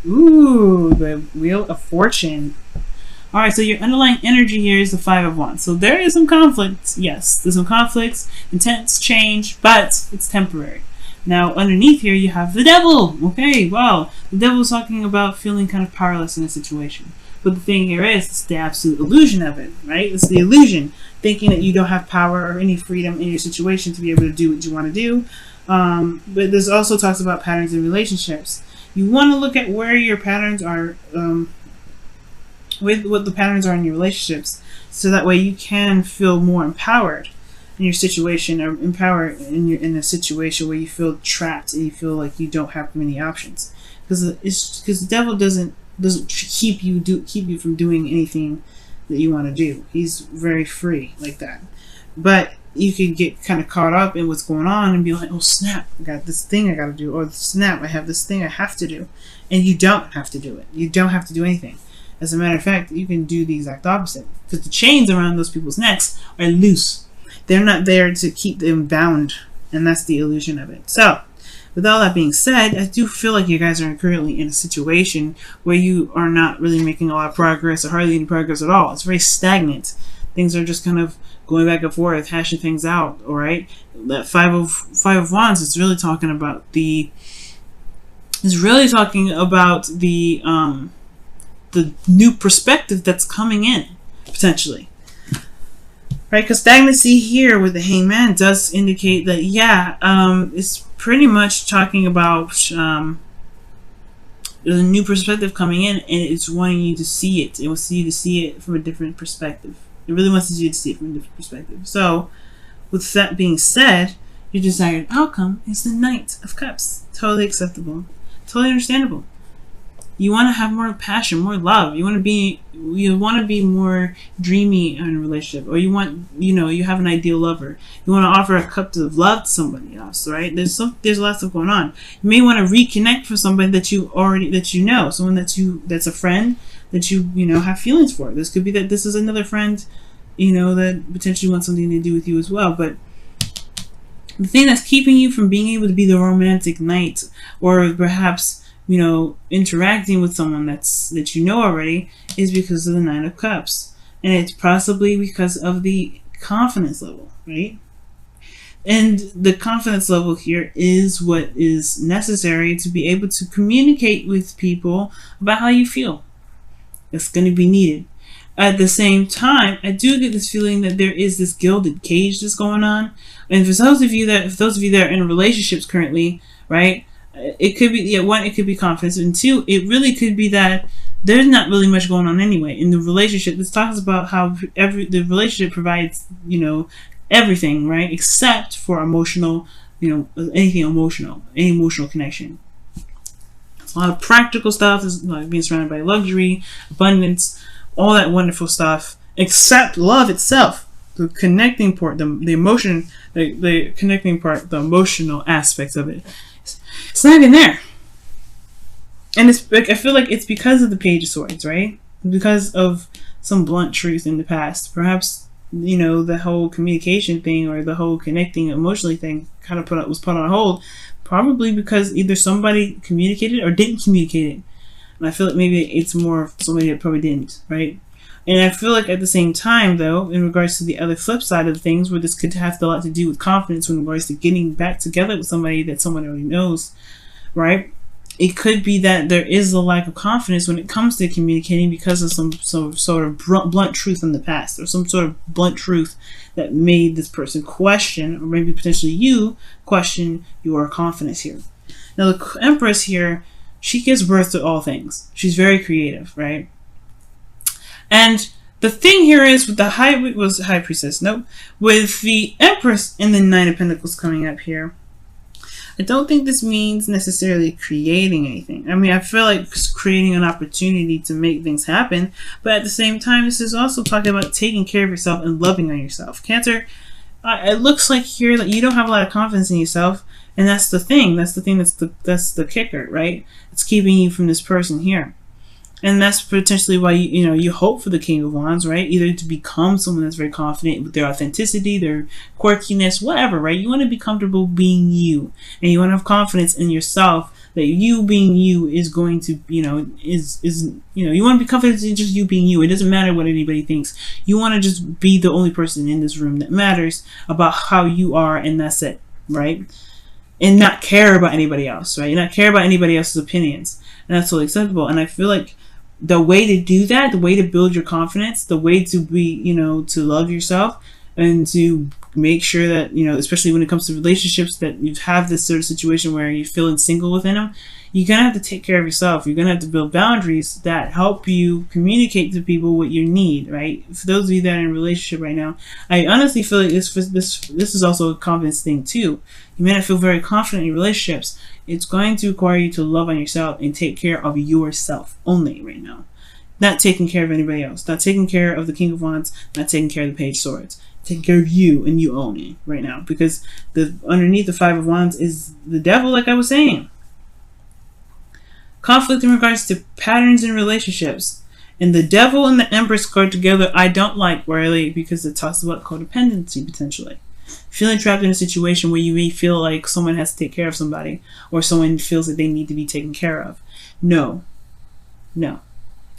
Ooh, the Wheel of Fortune. Alright, so your underlying energy here is the Five of Wands. So there is some conflict. Yes, there's some conflicts, intense change, but it's temporary. Now, underneath here, you have the Devil. Okay, well, the Devil is talking about feeling kind of powerless in a situation. But the thing here is, it's the absolute illusion of it, right? It's the illusion, thinking that you don't have power or any freedom in your situation to be able to do what you want to do. But this also talks about patterns in relationships. You want to look at where your patterns are, with what the patterns are in your relationships, so that way you can feel more empowered in your situation, or empowered in a situation where you feel trapped and you feel like you don't have many options. Because the devil doesn't keep you from doing anything that you want to do. He's very free like that. But you can get kind of caught up in what's going on and be like, oh snap, I got this thing I got to do, or snap, I have this thing I have to do. And you don't have to do it. You don't have to do anything. As a matter of fact, you can do the exact opposite, because the chains around those people's necks are loose. They're not there to keep them bound, and that's the illusion of it. So, with all that being said, I do feel like you guys are currently in a situation where you are not really making a lot of progress, or hardly any progress at all. It's very stagnant. Things are just kind of going back and forth, hashing things out. All right, that Five of Wands is really talking about the new perspective that's coming in potentially. Right, because stagnancy here with the Hangman does indicate that, yeah, it's pretty much talking about there's a new perspective coming in, and it's wanting you to see it. It wants you to see it from a different perspective. It really wants you to see it from a different perspective. So, with that being said, your desired outcome is the Knight of Cups. Totally acceptable. Totally understandable. You want to have more passion, more love. You want to be more dreamy in a relationship, or you have an ideal lover. You want to offer a cup of love to somebody else, right? There's lots of going on. You may want to reconnect with somebody that you know, someone that's a friend that you have feelings for. This could be that this is another friend, that potentially wants something to do with you as well. But the thing that's keeping you from being able to be the romantic knight, or perhaps interacting with someone that you know already, is because of the Nine of Cups. And it's possibly because of the confidence level, right? And the confidence level here is what is necessary to be able to communicate with people about how you feel. It's going to be needed. At the same time, I do get this feeling that there is this gilded cage that's going on. And for those of you that are in relationships currently, right? It could be, one, it could be confidence, and two, it really could be that there's not really much going on anyway in the relationship. This talks about how the relationship provides, everything, right, except for emotional, any emotional connection. It's a lot of practical stuff. It's like being surrounded by luxury, abundance, all that wonderful stuff, except love itself. The connecting part, the emotion, the connecting part, the emotional aspects of it. It's not even there. And I feel like it's because of the Page of Swords, right? Because of some blunt truth in the past. Perhaps, the whole communication thing, or the whole connecting emotionally thing kind of was put on hold. Probably because either somebody communicated or didn't communicate it. And I feel like maybe it's more somebody that probably didn't, right? And I feel like at the same time, though, in regards to the other flip side of things, where this could have a lot to do with confidence in regards to getting back together with somebody that someone already knows, right? It could be that there is a lack of confidence when it comes to communicating because of some sort of blunt truth in the past, or some sort of blunt truth that made this person question, or maybe potentially you question your confidence here. Now, the Empress here, she gives birth to all things. She's very creative, right? And the thing here is with the High Priestess, nope. With the Empress and the Nine of Pentacles coming up here, I don't think this means necessarily creating anything. I mean, I feel like it's creating an opportunity to make things happen, but at the same time, this is also talking about taking care of yourself and loving on yourself. Cancer, it looks like here that you don't have a lot of confidence in yourself, and that's the thing. That's the kicker, right? It's keeping you from this person here. And that's potentially why you hope for the King of Wands, right? Either to become someone that's very confident with their authenticity, their quirkiness, whatever, right? You want to be comfortable being you, and you want to have confidence in yourself that you being you is going to, you want to be confident in just you being you. It doesn't matter what anybody thinks. You want to just be the only person in this room that matters about how you are, and that's it, right? And not care about anybody else, right? Not care about anybody else's opinions. And that's totally acceptable. And I feel like the way to do that, the way to build your confidence, the way to be, to love yourself and to make sure that, especially when it comes to relationships, that you have this sort of situation where you're feeling single within them, you're going to have to take care of yourself. You're going to have to build boundaries that help you communicate to people what you need, right? For those of you that are in a relationship right now, I honestly feel like this is also a confidence thing too. You may not feel very confident in your relationships. It's going to require you to love on yourself and take care of yourself only right now. Not taking care of anybody else. Not taking care of the King of Wands. Not taking care of the Page of Swords. Take care of you, and you own it right now. Because underneath the Five of Wands is the devil, like I was saying. Conflict in regards to patterns in relationships. And the devil and the Empress card together, I don't like really, because it talks about codependency potentially. Feeling trapped in a situation where you may feel like someone has to take care of somebody, or someone feels that they need to be taken care of. No.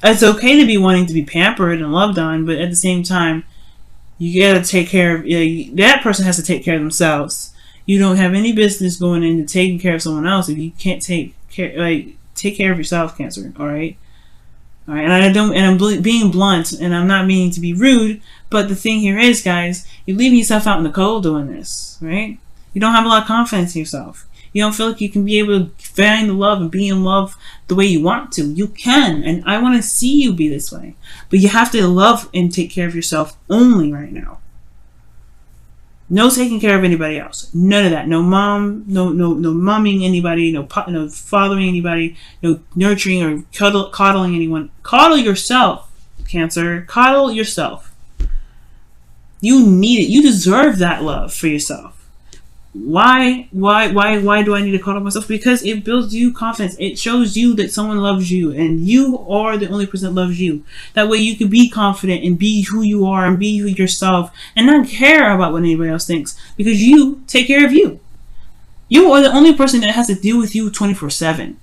It's okay to be wanting to be pampered and loved on, but at the same time, you gotta take care of, that person has to take care of themselves. You don't have any business going into taking care of someone else if you can't take care of yourself, Cancer. All right. And I'm being blunt, and I'm not meaning to be rude, but the thing here is, guys, you're leaving yourself out in the cold doing this, right? You don't have a lot of confidence in yourself. You don't feel like you can be able to find the love and be in love the way you want to. You can, and I want to see you be this way. But you have to love and take care of yourself only right now. No taking care of anybody else. None of that. No mom, no momming anybody, no fathering anybody, no nurturing or coddling anyone. Coddle yourself, Cancer. Coddle yourself. You need it. You deserve that love for yourself. Why do I need to coddle myself? Because it builds you confidence. It shows you that someone loves you, and you are the only person that loves you. That way you can be confident and be who you are and be yourself and not care about what anybody else thinks, because you take care of you. You are the only person that has to deal with you 24/7.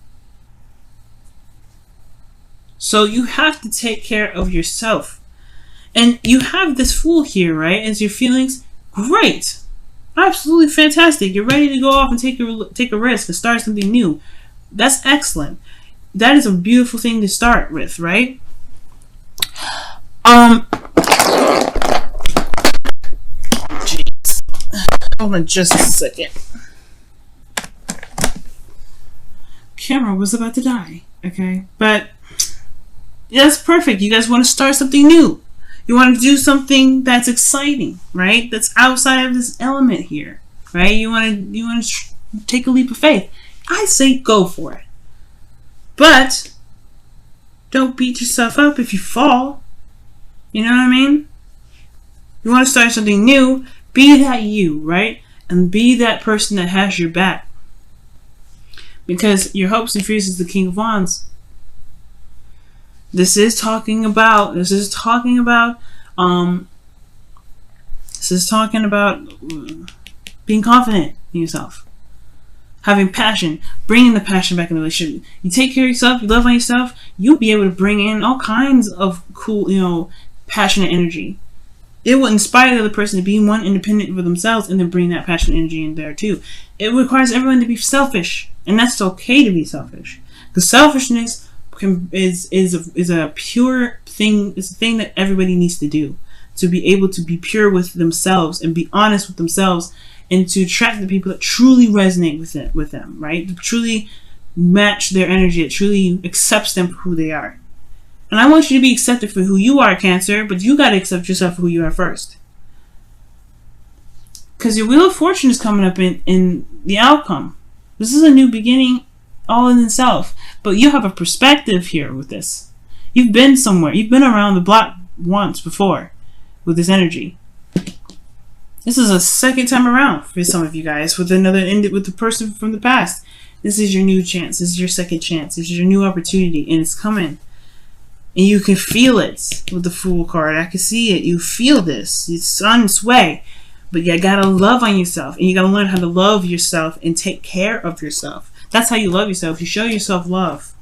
So you have to take care of yourself. And you have this Fool here, right? As your feelings, great. Absolutely fantastic. You're ready to go off and take a risk and start something new. That's excellent. That is a beautiful thing to start with, right? Jeez. Hold on just a second. Camera was about to die, okay? But that's perfect. You guys want to start something new. You want to do something that's exciting, right? That's outside of this element here, right? You want to take a leap of faith. I say go for it. But don't beat yourself up if you fall. You know what I mean? You want to start something new, be that you, right? And be that person that has your back. Because your hopes and fears is the King of Wands. This is talking about being confident in yourself, having passion, bringing the passion back in the relationship. You take care of yourself, you love on yourself, you'll be able to bring in all kinds of cool, passionate energy. It will inspire the other person to be one independent for themselves, and then bring that passionate energy in there too. It requires everyone to be selfish, and that's okay to be selfish, because selfishness is a pure thing. It's a thing that everybody needs to do, to be able to be pure with themselves and be honest with themselves, and to attract the people that truly resonate with them, right? To truly match their energy, that truly accepts them for who they are. And I want you to be accepted for who you are, Cancer, but you got to accept yourself for who you are first. Because your Wheel of Fortune is coming up in the outcome. This is a new beginning all in itself. But you have a perspective here with this. You've been somewhere. You've been around the block once before with this energy. This is a second time around for some of you guys with the person from the past. This is your new chance. This is your second chance. This is your new opportunity, and it's coming. And you can feel it with the Fool card. I can see it. You feel this. It's on its way. But you gotta love on yourself, and you gotta learn how to love yourself and take care of yourself. That's how you love yourself. You show yourself love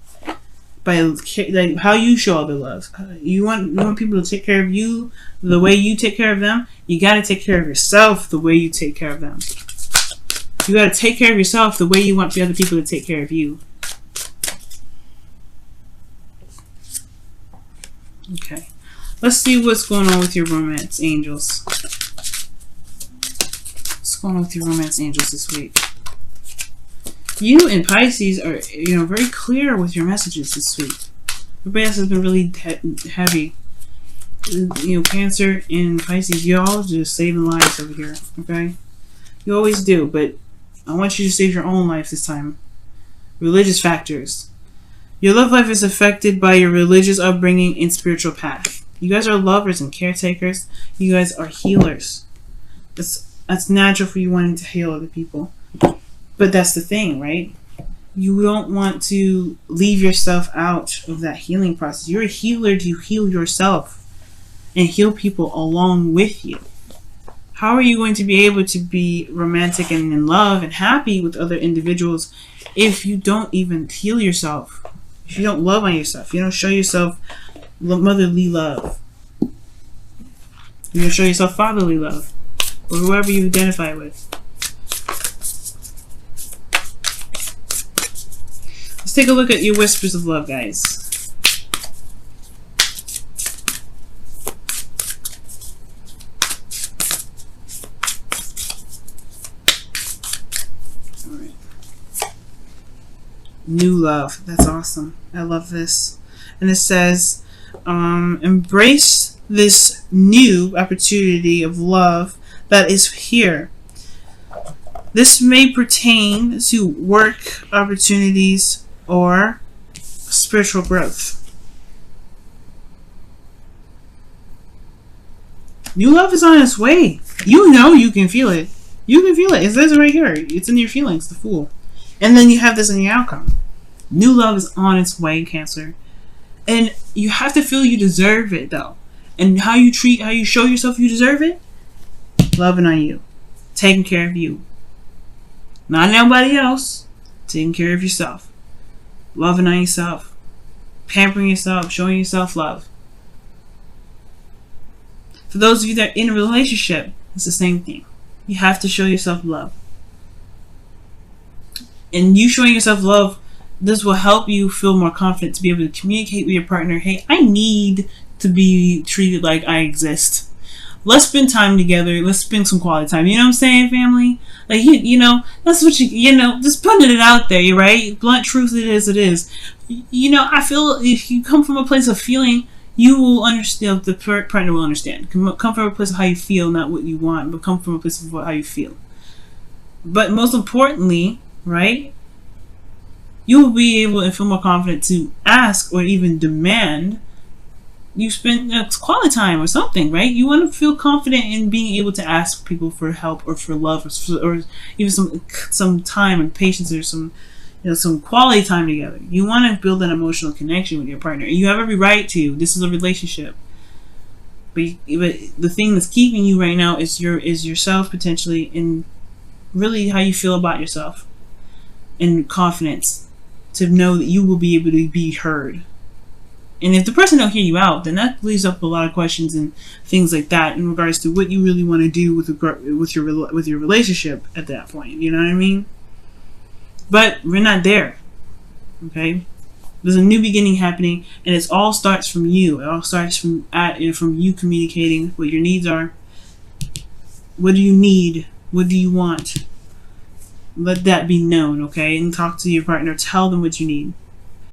by like how you show other love. You want people to take care of you the way you take care of them. You got to take care of yourself the way you take care of them. You got to take care of yourself the way you want the other people to take care of you. Okay. Let's see what's going on with your romance angels. What's going on with your romance angels this week? You and Pisces are, very clear with your messages this week. Everybody else has been really heavy. Cancer and Pisces, y'all just saving lives over here, okay? You always do, but I want you to save your own life this time. Religious factors. Your love life is affected by your religious upbringing and spiritual path. You guys are lovers and caretakers. You guys are healers. That's natural for you wanting to heal other people. But that's the thing, right? You don't want to leave yourself out of that healing process. You're a healer to heal yourself and heal people along with you. How are you going to be able to be romantic and in love and happy with other individuals if you don't even heal yourself? If you don't love on yourself, you don't show yourself motherly love. You don't show yourself fatherly love, or whoever you identify with. Let's take a look at your whispers of love, guys. All right. New love. That's awesome. I love this. And it says, embrace this new opportunity of love that is here. This may pertain to work opportunities or spiritual growth. New love is on its way. You can feel it. You can feel it. It says it right here. It's in your feelings, the Fool. And then you have this in your outcome. New love is on its way, Cancer. And you have to feel you deserve it, though. And how you show yourself you deserve it? Loving on you. Taking care of you. Not nobody else. Taking care of yourself. Loving on yourself. Pampering yourself. Showing yourself love. For those of you that are in a relationship, it's the same thing. You have to show yourself love. And you showing yourself love, this will help you feel more confident to be able to communicate with your partner. Hey, I need to be treated like I exist. Let's spend time together. Let's spend some quality time. You know what I'm saying, family? Like, that's what just putting it out there, right? Blunt truth, it is. I feel if you come from a place of feeling, you will understand, the partner will understand. Come from a place of how you feel, not what you want, but come from a place of how you feel. But most importantly, right? You will be able to feel more confident to ask or even demand you spend quality time or something, right? You want to feel confident in being able to ask people for help or for love or even some time and patience or some quality time together. You want to build an emotional connection with your partner. You have every right to. This is a relationship. But the thing that's keeping you right now is yourself potentially, and really how you feel about yourself, and confidence to know that you will be able to be heard. And if the person don't hear you out, then that leaves up a lot of questions and things like that in regards to what you really want to do with your relationship at that point. You know what I mean? But we're not there. Okay? There's a new beginning happening, and it all starts from you. It all starts from you communicating what your needs are. What do you need? What do you want? Let that be known, okay? And talk to your partner. Tell them what you need.